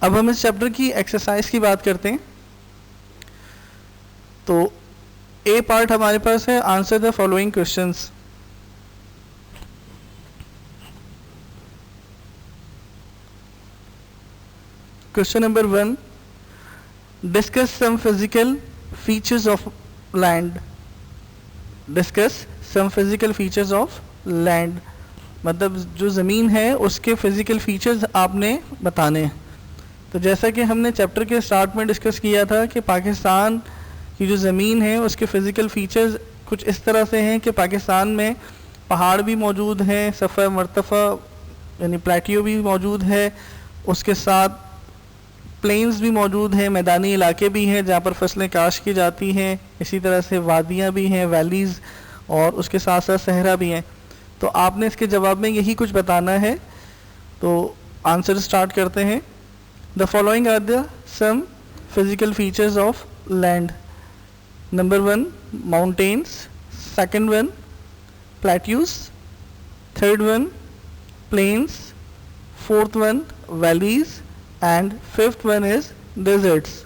अब हम इस चैप्टर की एक्सरसाइज की बात करते हैं। तो ए पार्ट हमारे पास है, answer the following questions. Question number 1, discuss some physical features of land. Discuss some physical features of land मतलब जो ज़मीन है उसके फिजिकल फीचर्स आपने बताने हैं। तो जैसा कि हमने चैप्टर के स्टार्ट में डिस्कस किया था कि पाकिस्तान की जो ज़मीन है उसके फ़िज़िकल फ़ीचर्स कुछ इस तरह से हैं कि पाकिस्तान में पहाड़ भी मौजूद हैं, सफ़ा मरतफ़ा यानी प्लेटियो भी मौजूद है, उसके साथ प्लेन्स भी मौजूद हैं, मैदानी इलाके भी हैं जहाँ पर फसलें काश की जाती हैं, इसी तरह से वादियाँ भी हैं, वैलीज़, और उसके साथ साथ सहरा भी हैं। तो आपने इसके जवाब में यही कुछ बताना है। तो आंसर स्टार्ट करते हैं। The following are the some physical features of land. Number 1, mountains. Second one, plateaus. Third one, plains. Fourth one, valleys. And fifth one is deserts.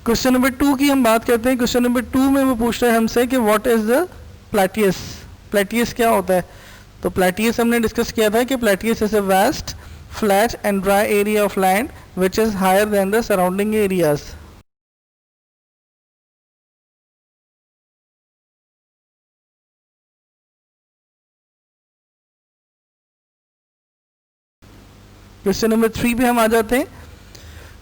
Question number 2 की हम बात करते हैं। क्वेश्चन नंबर 2 में वो पूछ रहा है हमसे कि व्हाट इज़ द प्लेटियस। प्लेटियस क्या होता है? तो प्लेटियस हमने डिस्कस किया था कि plateaus is a vast flat and dry area of land which is higher than the surrounding areas. Question number 3 पे हम आ जाते हैं।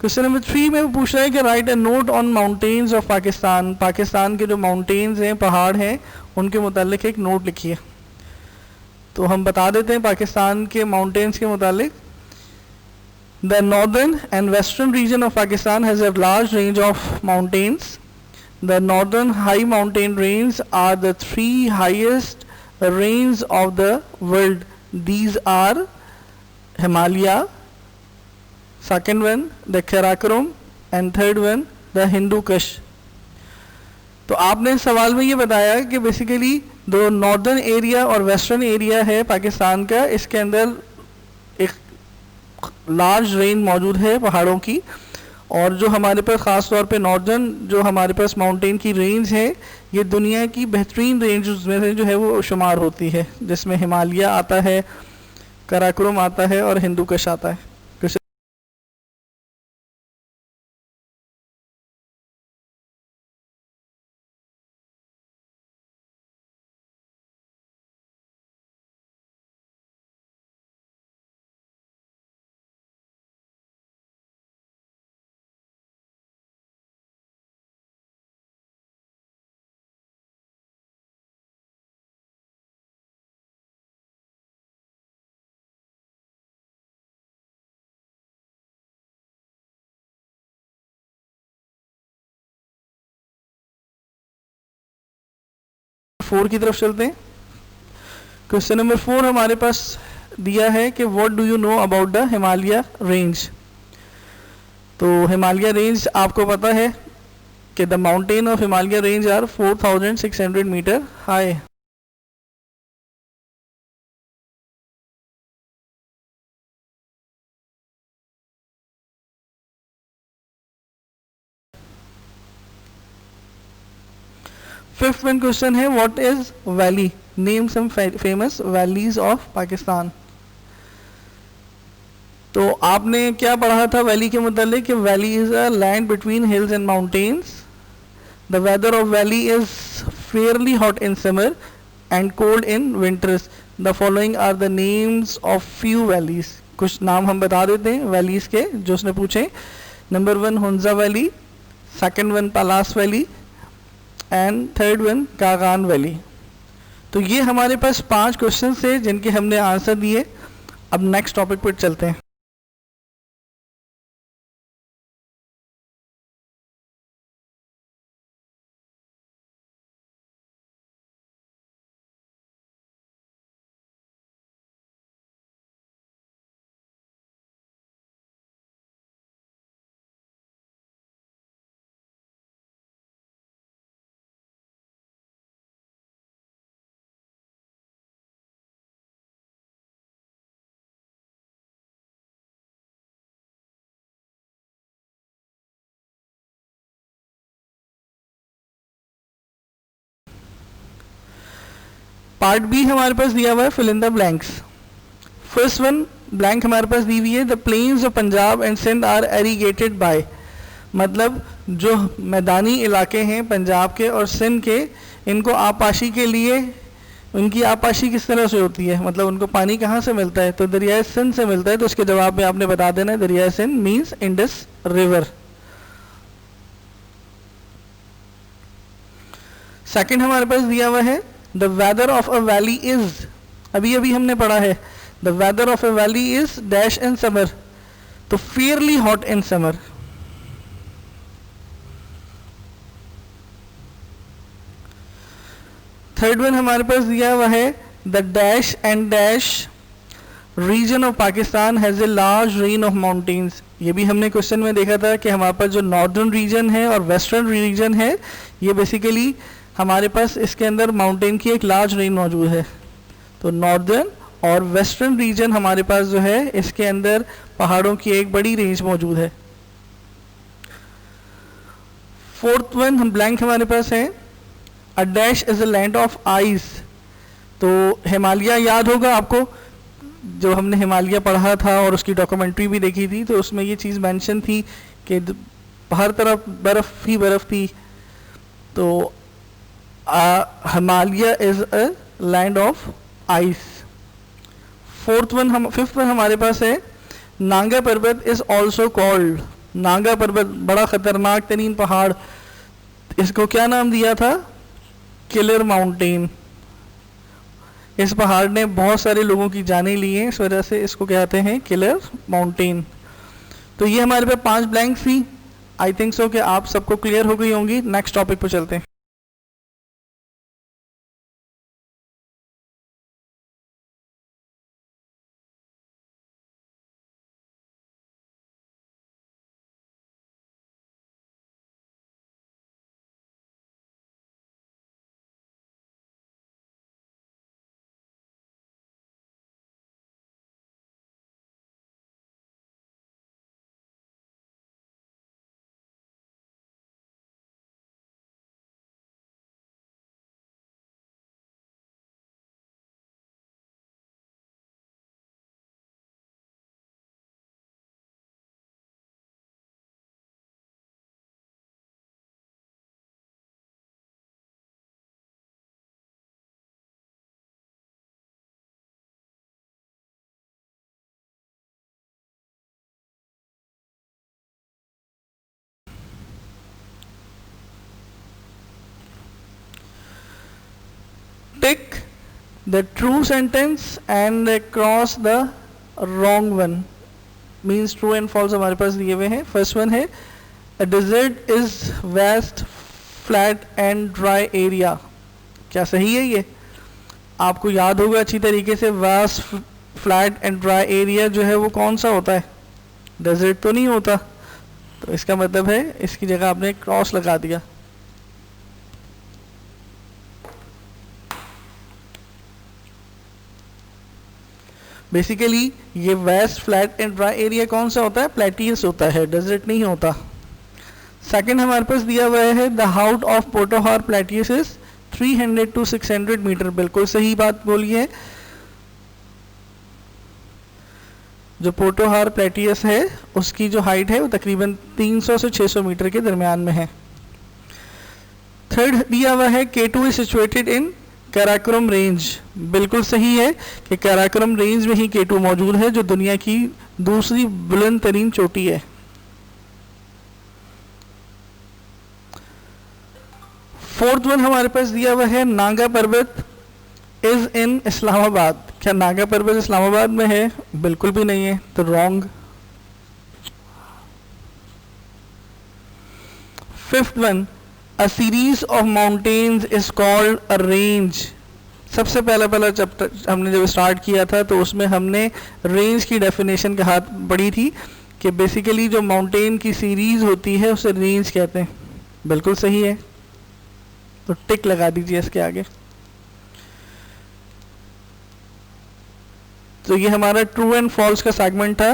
क्वेश्चन नंबर 3 में वो पूछ रहा है कि right a note on mountains of Pakistan. Pakistan के जो माउंटेन्स हैं, पहाड़ हैं, उनके मुतालिक एक नोट लिखिए। तो हम बता देते हैं पाकिस्तान के माउंटेन्स के मुतालिक। The northern and western region of Pakistan has a large range of mountains. The northern high mountain range are the 3 highest range of the world. These are Himalaya, second one the Karakoram and third one the Hindu Kush। तो आपने सवाल में ये बताया कि basically जो northern area और western area है पाकिस्तान का, इसके अंदर एक लार्ज रेंज मौजूद है पहाड़ों की, और जो हमारे पास ख़ास तौर पे नॉर्दर्न जो हमारे पास माउंटेन की रेंज है, ये दुनिया की बेहतरीन रेंज में से जो है वो शुमार होती है, जिसमें हिमालय आता है, कराकोरम आता है और हिंदू कुश आता है। 4 की तरफ चलते हैं। क्वेश्चन नंबर 4 हमारे पास दिया है कि what do you know about the Himalaya range. तो हिमालय रेंज आपको पता है कि the mountain of Himalaya range are 4600 metre high. Fifth one question है what is valley, name some famous valleys of Pakistan. तो आपने क्या पढ़ा था वैली के मुतालिक कि valley is a land between hills and mountains. The weather of valley is fairly hot in summer and cold in winters. The following are the names of few valleys. कुछ नाम हम बता देते हैं वैलीज के जो उसने पूछे। Number 1 Hunza valley, second one Palas valley and third one Kagan valley. तो ये हमारे पास 5 क्वेश्चन थे जिनके हमने आंसर दिए, अब नेक्स्ट टॉपिक पर चलते हैं। पार्ट बी हमारे पास दिया हुआ है fill in the blanks. First one blank हमारे पास दी हुई है, the plains of Punjab and Sindh are irrigated by, मतलब जो मैदानी इलाके हैं पंजाब के और सिंध के, इनको आपाशी के लिए, उनकी आपाशी किस तरह से होती है, मतलब उनको पानी कहाँ से मिलता है, तो दरियाए सिंध से मिलता है। तो उसके जवाब में आपने बता देना है दरियाए Sindh means Indus river. Second हमारे पास दिया हुआ है, the weather of a valley is, अभी अभी हमने पढ़ा है, the weather of a valley is dash in summer, तो fairly hot in summer. Third one हमारे पास दिया हुआ है, the dash and dash region of Pakistan has a large range of mountains. ये भी हमने क्वेश्चन में देखा था कि हमारे पास जो नॉर्दर्न रीजन है और वेस्टर्न रीजन है, ये बेसिकली हमारे पास इसके अंदर माउंटेन की एक लार्ज रेंज मौजूद है। तो नॉर्दर्न और वेस्टर्न रीजन हमारे पास जो है इसके अंदर पहाड़ों की एक बड़ी रेंज मौजूद है। फोर्थ वन हम ब्लैंक हमारे पास है, a dash is a land of ice. तो हिमालय याद होगा आपको, जो हमने हिमालय पढ़ा था और उसकी डॉक्यूमेंट्री भी देखी थी, तो उसमें ये चीज़ मेंशन थी कि हर तरफ बर्फ़ ही बर्फ़ थी। तो Himalaya is a land of ice. Fifth one हमारे पास है, नांगा पर्वत इज ऑल्सो कॉल्ड, नांगा पर्वत बड़ा खतरनाक तरीन पहाड़, इसको क्या नाम दिया था, किलर माउंटेन। इस पहाड़ ने बहुत सारे लोगों की जानें ली हैं, इस वजह से इसको कहते हैं किलर माउंटेन। तो ये हमारे पास 5 ब्लैंक थी। आई थिंक सो कि आप सबको क्लियर हो गई होंगी। नेक्स्ट टॉपिक पर चलते हैं। Tick the true sentence and cross the wrong one, means true and false हमारे पास दिए हुए हैं। फर्स्ट वन है, a desert is vast flat and dry area, क्या सही है ये? आपको याद होगा अच्छी तरीके से, vast flat and dry area जो है वो कौन सा होता है, डेजर्ट तो नहीं होता। तो इसका मतलब है इसकी जगह आपने क्रॉस लगा दिया। बेसिकली ये west flat and dry area कौन सा होता है, प्लेटियस होता है, डेजर्ट नहीं होता। सेकंड हमारे पास दिया हुआ है, the height of Potohar plateaus is 300 to 600 metre, बिल्कुल सही बात बोली है। जो पोटोहार प्लेटियस है उसकी जो हाइट है वो तकरीबन 300 से 600 मीटर के दरमियान में है। थर्ड दिया हुआ है, K2 is situated in Karakoram range, बिल्कुल सही है कि काराकोरम रेंज में ही K2 मौजूद है, जो दुनिया की दूसरी बुलंद तरीन चोटी है। फोर्थ वन हमारे पास दिया हुआ है, नांगा पर्वत इज इन इस्लामाबाद, क्या नागा पर्वत इस्लामाबाद में है? बिल्कुल भी नहीं है, तो wrong. Fifth one, a series of mountains is called a range. सबसे पहला पहला चैप्टर हमने जब स्टार्ट किया था तो उसमें हमने रेंज की डेफिनेशन कहा पढ़ी थी कि बेसिकली जो माउंटेन की सीरीज होती है उसे रेंज कहते हैं। बिल्कुल सही है, तो टिक लगा दीजिए इसके आगे। तो ये हमारा ट्रू एंड फॉल्स का सेगमेंट था,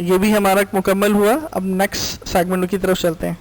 ये भी हमारा मुकम्मल हुआ। अब नेक्स्ट सेगमेंट की तरफ चलते हैं।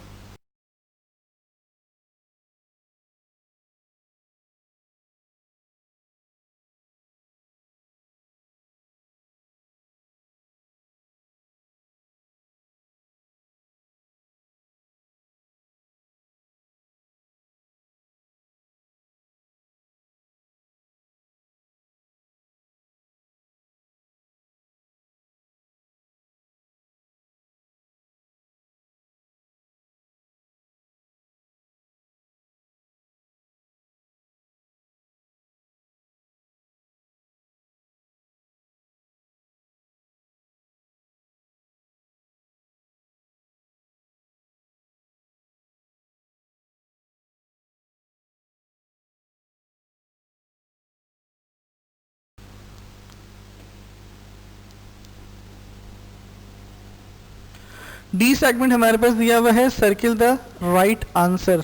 डी सेगमेंट हमारे पास दिया हुआ है, circle the right answer.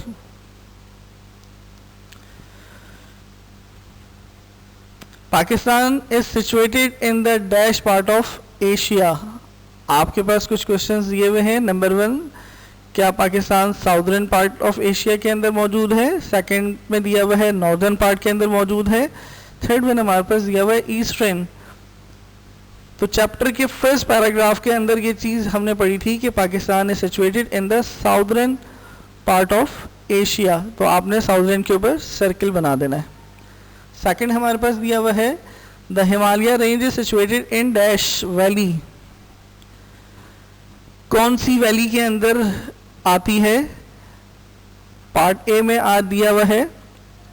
Pakistan is situated in the dash part of Asia. आपके पास कुछ क्वेश्चंस दिए हुए हैं। नंबर वन, क्या Pakistan southern part of Asia के अंदर मौजूद है? सेकंड में दिया हुआ है नॉर्दर्न पार्ट के अंदर मौजूद है। थर्ड में हमारे पास दिया हुआ है ईस्टर्न। तो चैप्टर के फर्स्ट पैराग्राफ के अंदर ये चीज़ हमने पढ़ी थी कि Pakistan is situated in the southern part of Asia, तो आपने साउदर्न के ऊपर सर्किल बना देना है। सेकंड हमारे पास दिया हुआ है the Himalaya range is situated in dash valley. कौन सी वैली के अंदर आती है? पार्ट ए में आ दिया हुआ है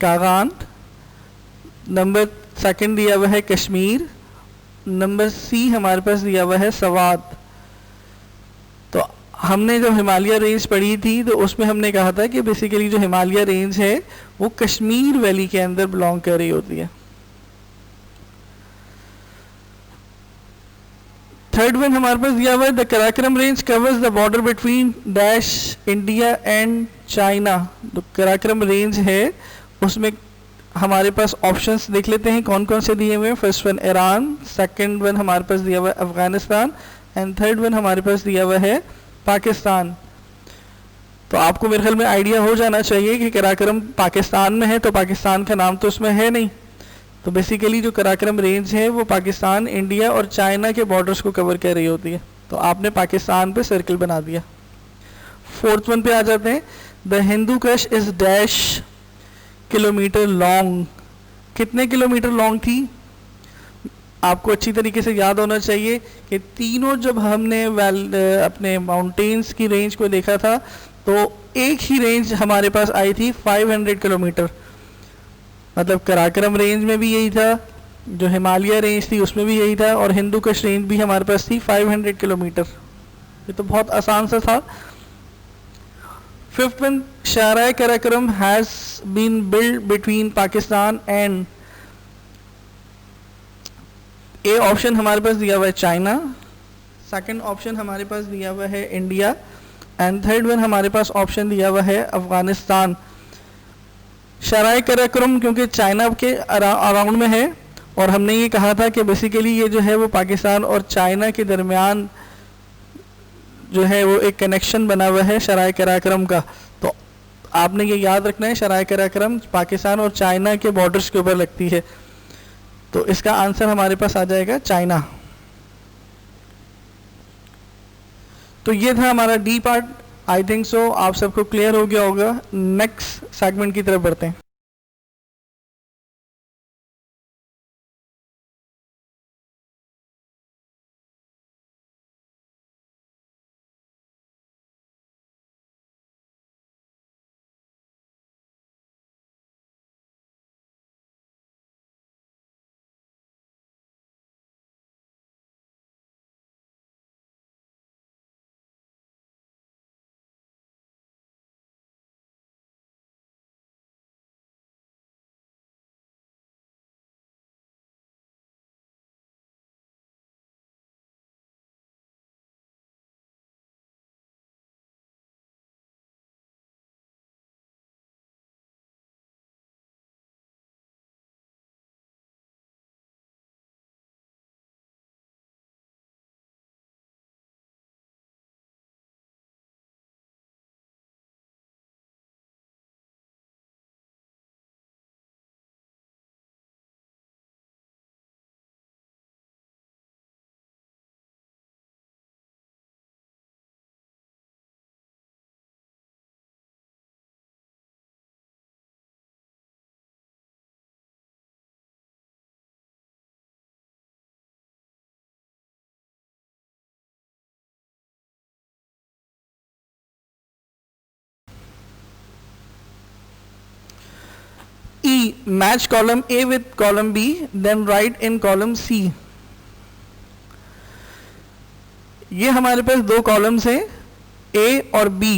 कागान, नंबर सेकंड दिया हुआ है कश्मीर, नंबर सी हमारे पास दिया हुआ है सवात। तो हमने जब हिमालय रेंज पढ़ी थी तो उसमें हमने कहा था कि बेसिकली जो हिमालय रेंज है वो कश्मीर वैली के अंदर बिलोंग कर रही होती है। थर्ड वन हमारे पास दिया हुआ है the Karakoram range covers the border between dash India and China. तो कराक्रम रेंज है उसमें हमारे पास ऑप्शंस देख लेते हैं कौन कौन से दिए हुए हैं। First one Iran, second one हमारे पास दिया हुआ है अफगानिस्तान एंड थर्ड वन हमारे पास दिया हुआ है पाकिस्तान। तो आपको मेरे ख्याल में आइडिया हो जाना चाहिए कि कराक्रम पाकिस्तान में है, तो पाकिस्तान का नाम तो उसमें है नहीं। तो बेसिकली जो कराक्रम रेंज है वो पाकिस्तान, इंडिया और चाइना के बॉर्डर्स को कवर कर रही होती है। तो आपने पाकिस्तान पे सर्किल बना दिया। फोर्थ वन पे आ जाते हैं। द हिंदू कश इज डैश किलोमीटर लॉन्ग। कितने किलोमीटर लॉन्ग थी? आपको अच्छी तरीके से याद होना चाहिए कि तीनों जब हमने अपने माउंटेन्स की रेंज को देखा था तो एक ही रेंज हमारे पास आई थी 500 किलोमीटर। मतलब कराक्रम रेंज में भी यही था, जो हिमालय रेंज थी उसमें भी यही था, और हिंदू कश रेंज भी हमारे पास थी 500 किलोमीटर। ये तो बहुत आसान सा था। Fifth one, Shahrah Karakoram has been build between Pakistan and. A option हमारे पास दिया हुआ है चाइना, सेकंड ऑप्शन हमारे पास दिया हुआ है इंडिया एंड थर्ड वन हमारे पास ऑप्शन दिया हुआ है अफगानिस्तान। शराय कराक्रम क्योंकि चाइना के अराउंड में है, और हमने ये कहा था कि बेसिकली ये जो है वो पाकिस्तान और चाइना के दरमियान जो है वो एक कनेक्शन बना हुआ है शराय कराक्रम का। तो आपने ये याद रखना है, शराय कराक्रम पाकिस्तान और चाइना के बॉर्डर्स के ऊपर लगती है। तो इसका आंसर हमारे पास आ जाएगा चाइना। तो ये था हमारा D part. I think so आप सबको क्लियर हो गया होगा। नेक्स्ट सेगमेंट की तरफ बढ़ते हैं। E. Match column A with column B, then write in column C. ये हमारे पास दो कॉलम्स हैं A और B।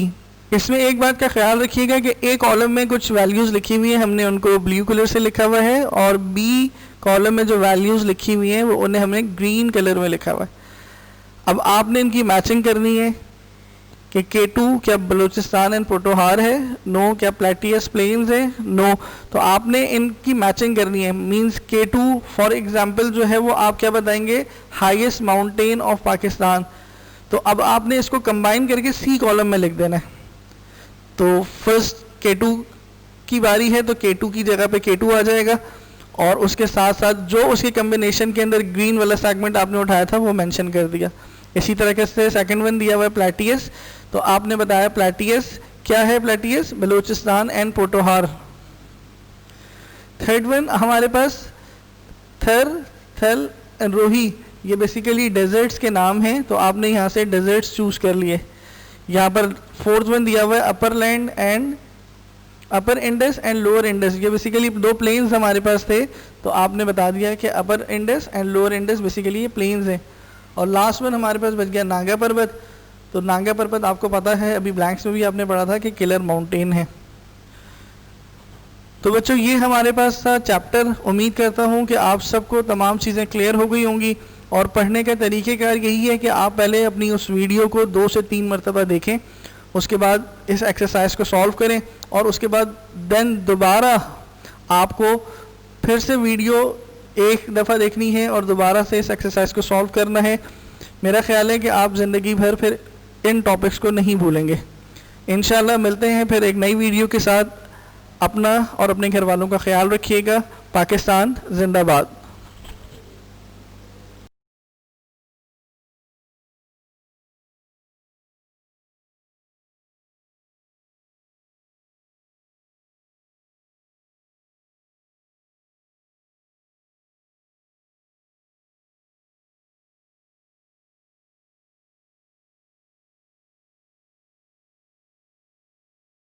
इसमें एक बात का ख्याल रखिएगा कि A कॉलम में कुछ वैल्यूज़ लिखी हुई हैं, हमने उनको ब्लू कलर से लिखा हुआ है, और B कॉलम में जो वैल्यूज़ लिखी हुई हैं वो उन्हें हमने ग्रीन कलर में लिखा हुआ है। अब आपने इनकी मैचिंग करनी है कि K2 क्या बलूचिस्तान एंड पोटोहार है, नो क्या प्लेटियस प्लेन्स है, नो। तो आपने इनकी मैचिंग करनी है। मींस K2 फॉर एग्जांपल जो है वो आप क्या बताएंगे, हाईएस्ट माउंटेन ऑफ पाकिस्तान। तो अब आपने इसको कंबाइन करके C कॉलम में लिख देना है। तो फर्स्ट K2 की बारी है तो K2 की जगह पे K2 आ जाएगा, और उसके साथ साथ जो उसके कम्बिनेशन के अंदर ग्रीन वाला सेगमेंट आपने उठाया था वो मेंशन कर दिया। इसी तरीके से सेकंड वन दिया हुआ है प्लेटियस, तो आपने बताया प्लेटियस क्या है, प्लेटियस Balochistan and Potohar. Third one हमारे पास थर, थल एंड रोही, ये बेसिकली डेजर्ट्स के नाम हैं, तो आपने यहाँ से डेजर्ट्स चूज कर लिए। यहाँ पर फोर्थ वन दिया हुआ है upper land and upper Indus and lower Indus, ये बेसिकली दो प्लेन्स हमारे पास थे, तो आपने बता दिया कि upper Indus and lower Indus basically ये प्लेन्स हैं। और लास्ट वन हमारे पास बच गया नागा पर्वत। तो नागा पर्वत आपको पता है, अभी ब्लैंक्स में भी आपने पढ़ा था कि किलर माउंटेन है। तो बच्चों ये हमारे पास था चैप्टर। उम्मीद करता हूँ कि आप सबको तमाम चीज़ें क्लियर हो गई होंगी, और पढ़ने का तरीक़ेकार यही है कि आप पहले अपनी उस वीडियो को 2 से 3 मरतबा देखें, उसके बाद इस एक्सरसाइज को सॉल्व करें, और उसके बाद देन दोबारा आपको फिर से वीडियो एक दफ़ा देखनी है और दोबारा से इस एक्सरसाइज को सॉल्व करना है। मेरा ख्याल है कि आप ज़िंदगी भर फिर इन टॉपिक्स को नहीं भूलेंगे। इंशाल्लाह मिलते हैं फिर एक नई वीडियो के साथ। अपना और अपने घर वालों का ख्याल रखिएगा। पाकिस्तान जिंदाबाद।